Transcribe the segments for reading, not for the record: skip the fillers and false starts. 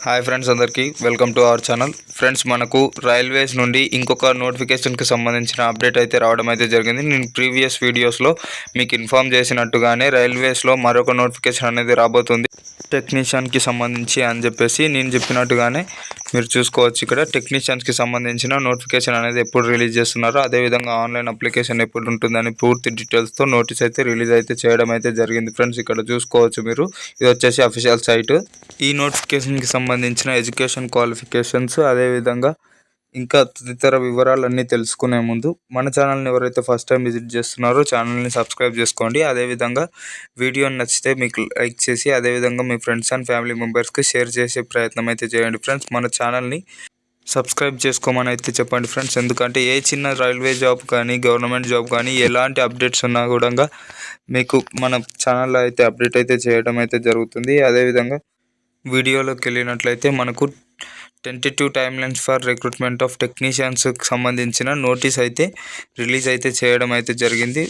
Hi friends, అందరికీ welcome to our channel. Friends, మనకు railways నుండి ఇంకొక నోటిఫికేషన్కి సంబంధించిన అప్డేట్ అయితే రావడం అయితే జరిగింది. నేను ప్రీవియస్ వీడియోస్లో మీకు ఇన్ఫామ్ చేసినట్టుగానే రైల్వేస్లో మరొక నోటిఫికేషన్ అనేది రాబోతుంది టెక్నీషియన్కి సంబంధించి అని చెప్పేసి నేను చెప్పినట్టుగానే మీరు చూసుకోవచ్చు. ఇక్కడ టెక్నీషియన్స్కి సంబంధించిన నోటిఫికేషన్ అనేది ఎప్పుడు రిలీజ్ చేస్తున్నారో, అదేవిధంగా ఆన్లైన్ అప్లికేషన్ ఎప్పుడు ఉంటుందని పూర్తి డీటెయిల్స్తో నోటీస్ అయితే రిలీజ్ అయితే చేయడం అయితే జరిగింది. ఫ్రెండ్స్, ఇక్కడ చూసుకోవచ్చు మీరు, ఇది వచ్చేసి అఫీషియల్ సైట్. ఈ నోటిఫికేషన్కి సంబంధించిన ఎడ్యుకేషన్ క్వాలిఫికేషన్స్, అదేవిధంగా ఇంకా తదితర వివరాలన్నీ తెలుసుకునే ముందు మన ఛానల్ని ఎవరైతే ఫస్ట్ టైం విజిట్ చేస్తున్నారో ఛానల్ని సబ్స్క్రైబ్ చేసుకోండి. అదేవిధంగా వీడియోని నచ్చితే మీకు లైక్ చేసి, అదేవిధంగా మీ ఫ్రెండ్స్ అండ్ ఫ్యామిలీ మెంబర్స్కి షేర్ చేసే ప్రయత్నం అయితే చేయండి. ఫ్రెండ్స్, మన ఛానల్ని సబ్స్క్రైబ్ చేసుకోమని అయితే చెప్పండి ఫ్రెండ్స్. ఎందుకంటే ఏ చిన్న రైల్వే జాబ్ కానీ గవర్నమెంట్ జాబ్ కానీ ఎలాంటి అప్డేట్స్ ఉన్నా కూడా మీకు మన ఛానల్లో అయితే అప్డేట్ అయితే చేయడం అయితే జరుగుతుంది. అదేవిధంగా వీడియోలోకి వెళ్ళినట్లయితే మనకు tentative time lines for recruitment of టెక్నీషియన్స్కి సంబంధించిన నోటీస్ అయితే రిలీజ్ అయితే చేయడం అయితే జరిగింది.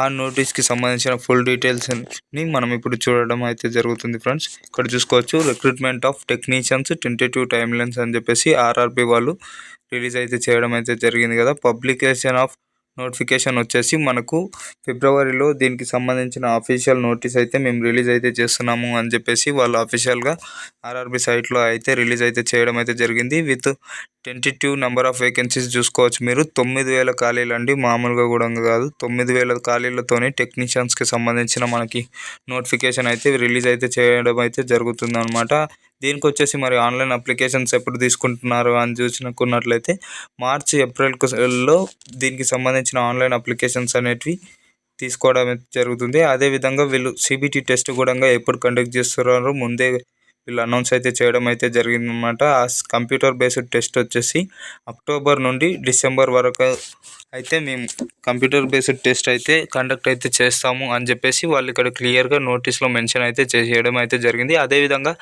ఆ నోటీస్కి సంబంధించిన ఫుల్ డీటెయిల్స్ని మనం ఇప్పుడు చూడడం అయితే జరుగుతుంది. ఫ్రెండ్స్, ఇక్కడ చూసుకోవచ్చు, recruitment of technicians tentative time lines అని చెప్పేసి ఆర్ఆర్బి వాళ్ళు రిలీజ్ అయితే చేయడం అయితే జరిగింది కదా. పబ్లికేషన్ ఆఫ్ నోటిఫికేషన్ వచ్చేసి మనకు ఫిబ్రవరిలో దీనికి సంబంధించిన అఫీషియల్ నోటీస్ అయితే మేము రిలీజ్ అయితే చేస్తున్నాము అని చెప్పేసి వాళ్ళు అఫీషియల్గా ఆర్ఆర్బి సైట్లో అయితే రిలీజ్ అయితే చేయడం అయితే జరిగింది. With tentative number of vacancies చూసుకోవచ్చు మీరు, 9,000 ఖాళీలు అండి, మామూలుగా కూడా కాదు. 9,000 ఖాళీలతోని టెక్నీషియన్స్కి సంబంధించిన మనకి నోటిఫికేషన్ అయితే రిలీజ్ అయితే చేయడం అయితే జరుగుతుంది అనమాట. దీనికి వచ్చేసి మరి ఆన్లైన్ అప్లికేషన్స్ ఎప్పుడు తీసుకుంటున్నారు అని చూసుకున్నట్లయితే మార్చి ఏప్రిల్లో దీనికి సంబంధించిన ఆన్లైన్ అప్లికేషన్స్ అనేటివి తీసుకోవడం జరుగుతుంది. అదేవిధంగా వీళ్ళు సిబిటి టెస్ట్ కూడా ఎప్పుడు కండక్ట్ చేస్తున్నారో ముందే వీళ్ళు అనౌన్స్ అయితే చేయడం అయితే జరిగిందన్నమాట. ఆ కంప్యూటర్ బేస్డ్ టెస్ట్ వచ్చేసి అక్టోబర్ నుండి డిసెంబర్ వరకు అయితే మేము కంప్యూటర్ బేస్డ్ టెస్ట్ అయితే కండక్ట్ అయితే చేస్తాము అని చెప్పేసి వాళ్ళు ఇక్కడ క్లియర్గా నోటీస్లో మెన్షన్ అయితే చేయడం అయితే జరిగింది. అదేవిధంగా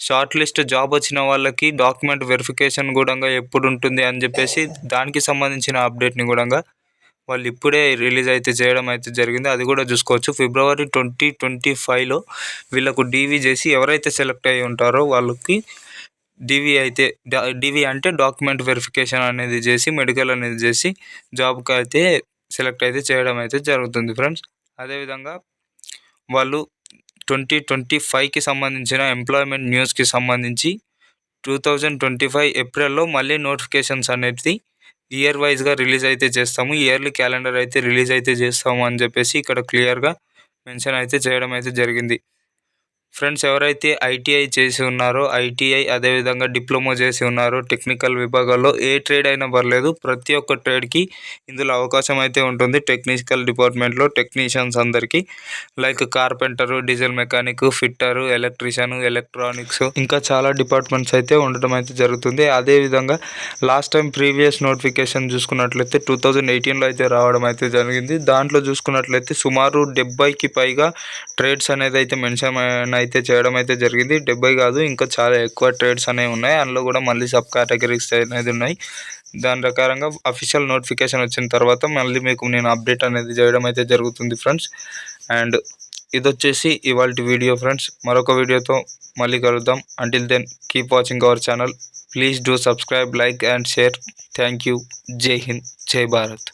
షార్ట్ లిస్ట్ జాబ్ వచ్చిన వాళ్ళకి డాక్యుమెంట్ వెరిఫికేషన్ కూడా ఎప్పుడు ఉంటుంది అని చెప్పేసి దానికి సంబంధించిన అప్డేట్ని కూడా వాళ్ళు ఇప్పుడే రిలీజ్ అయితే చేయడం అయితే జరిగింది. అది కూడా చూసుకోవచ్చు. ఫిబ్రవరి 2025లో వీళ్ళకు డీవీ చేసి ఎవరైతే సెలెక్ట్ అయ్యి ఉంటారో వాళ్ళకి డీవీ అంటే డాక్యుమెంట్ వెరిఫికేషన్ అనేది చేసి, మెడికల్ అనేది చేసి జాబ్కి అయితే సెలెక్ట్ అయితే చేయడం అయితే జరుగుతుంది. ఫ్రెండ్స్, అదేవిధంగా వాళ్ళు 2025కి సంబంధించిన ఎంప్లాయ్మెంట్ న్యూస్కి సంబంధించి 2025 ఏప్రిల్లో మళ్ళీ నోటిఫికేషన్స్ అనేది ఇయర్ వైజ్గా రిలీజ్ అయితే చేస్తాము, ఇయర్లీ క్యాలెండర్ అయితే రిలీజ్ అయితే చేస్తాము అని చెప్పేసి ఇక్కడ క్లియర్గా మెన్షన్ అయితే చేయడం అయితే జరిగింది. ఫ్రెండ్స్, ఎవరైతే ఐటీఐ చేసి ఉన్నారో, ఐటీఐ అదేవిధంగా డిప్లొమా చేసి ఉన్నారో, టెక్నికల్ విభాగాల్లో ఏ ట్రేడ్ అయినా పర్లేదు, ప్రతి ఒక్క ట్రేడ్కి ఇందులో అవకాశం అయితే ఉంటుంది. టెక్నికల్ డిపార్ట్మెంట్లో టెక్నీషియన్స్ అందరికీ, like carpenter, diesel mechanic, fitter, electrician, electronics, ఇంకా చాలా డిపార్ట్మెంట్స్ అయితే ఉండటం అయితే జరుగుతుంది. అదేవిధంగా లాస్ట్ టైం ప్రీవియస్ నోటిఫికేషన్ చూసుకున్నట్లయితే 2018లో అయితే రావడం అయితే జరిగింది. దాంట్లో చూసుకున్నట్లయితే సుమారు 70కి పైగా ట్రేడ్స్ అనేది అయితే మెన్షన్ అయితే చేయడం అయితే జరిగింది. 70 కాదు, ఇంకా చాలా ఎక్కువ ట్రేడ్స్ అనేవి ఉన్నాయి. అందులో కూడా మళ్ళీ సబ్ కేటగిరీస్ అనేది ఉన్నాయి. దాని ప్రకారంగా అఫీషియల్ నోటిఫికేషన్ వచ్చిన తర్వాత మళ్ళీ మీకు నేను అప్డేట్ అనేది చేయడం అయితే జరుగుతుంది. ఫ్రెండ్స్, అండ్ ఇది వచ్చేసి ఇవాల్టి వీడియో. ఫ్రెండ్స్, మరొక వీడియోతో మళ్ళీ కలుద్దాం. Until then keep watching our channel. Please do subscribe, like and share. Thank you. జై హింద్, జై భారత్.